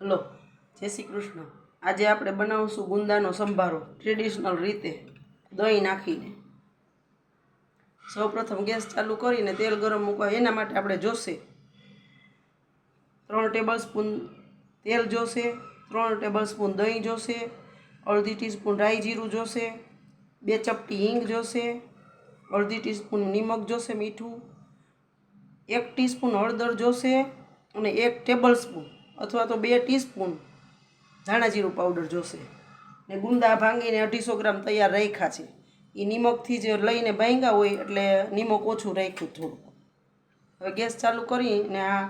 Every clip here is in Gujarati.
હલો, જય શ્રી કૃષ્ણ। આજે આપણે બનાવશું ગુંદાનો સંભારો ટ્રેડિશનલ રીતે દહીં નાખીને। સૌપ્રથમ ગેસ ચાલુ કરીને તેલ ગરમ મૂકવા એના માટે આપણે જોશે 3 ટેબલસ્પૂન તેલ જોશે, 3 ટેબલસ્પૂન દહીં જોશે, અડધી ટીસ્પૂન રાઈ જીરું જોશે, 2 ચપટી હિંગ જોશે, અડધી ટીસ્પૂન નિમક જોશે મીઠું, 1 ટીસ્પૂન હળદર જોશે અને 1 ટેબલસ્પૂન અથવા તો 2 ટીસ્પૂન ધાણા જીરું પાવડર જોશે ને ગુંદા ભાંગીને 250 ગ્રામ તૈયાર રાખ્યા છે। એ નિમકથી જ લઈને ભાંગ્યા હોય એટલે નિમક ઓછું રાખ્યું થોડું। હવે ગેસ ચાલુ કરીને આ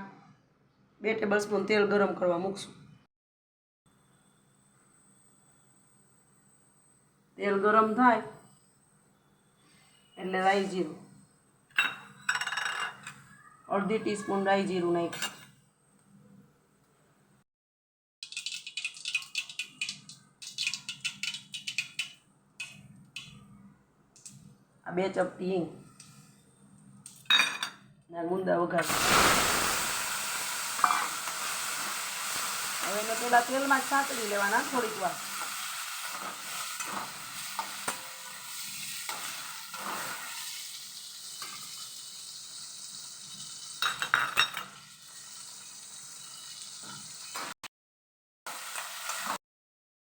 2 ટેબલસ્પૂન તેલ ગરમ કરવા મૂકશું। તેલ ગરમ થાય એટલે રાઈ જીરું, અડધી ટીસ્પૂન રાઈ જીરું નાખ્યું, આ 2 ચપટી હિંગ ને ગુંદા વઘાર। હવે એને પેલા તેલમાં જ સાતળી લેવાના થોડીક વાર।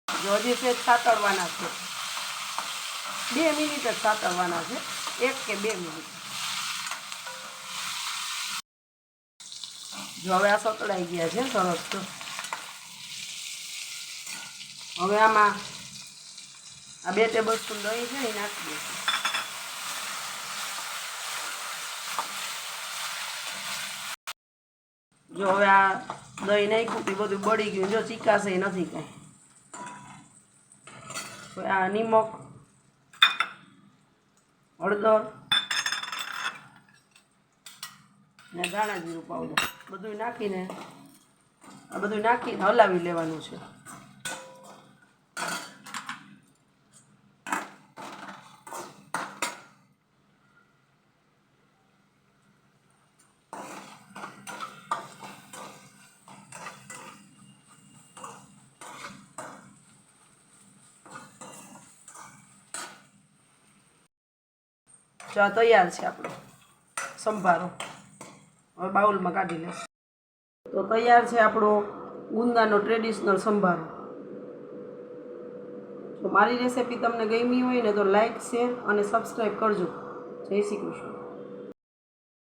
જો હજી સેજ સાતળવાના છે, 2 મિનિટ જ સાતળવાના છે, 1 કે 2 મિનિટ। જો હવે આ સતળાઈ ગયા છે સરસ। તો હવે આમાં આ 2 ટેબલસ્પૂન દહીં છે એ નાખી દઈશું। જો હવે આ દહીં નાખ્યું તે બધું બળી ગયું, જો ચીકાશે નથી કાંઈ। આ નિમક, હળદર ને ધાણા જીરું પાવડર બધું નાખીને હલાવી લેવાનું છે। જો આ તૈયાર છે આપણો સંભારો। હવે બાઉલમાં કાઢી લઈશ। તો તૈયાર છે આપણો ગુંદાનો ટ્રેડિશનલ સંભારો। જો મારી રેસિપી તમને ગમી હોય ને તો લાઈક, શેર અને સબસ્ક્રાઈબ કરજો। જય શ્રી કૃષ્ણ।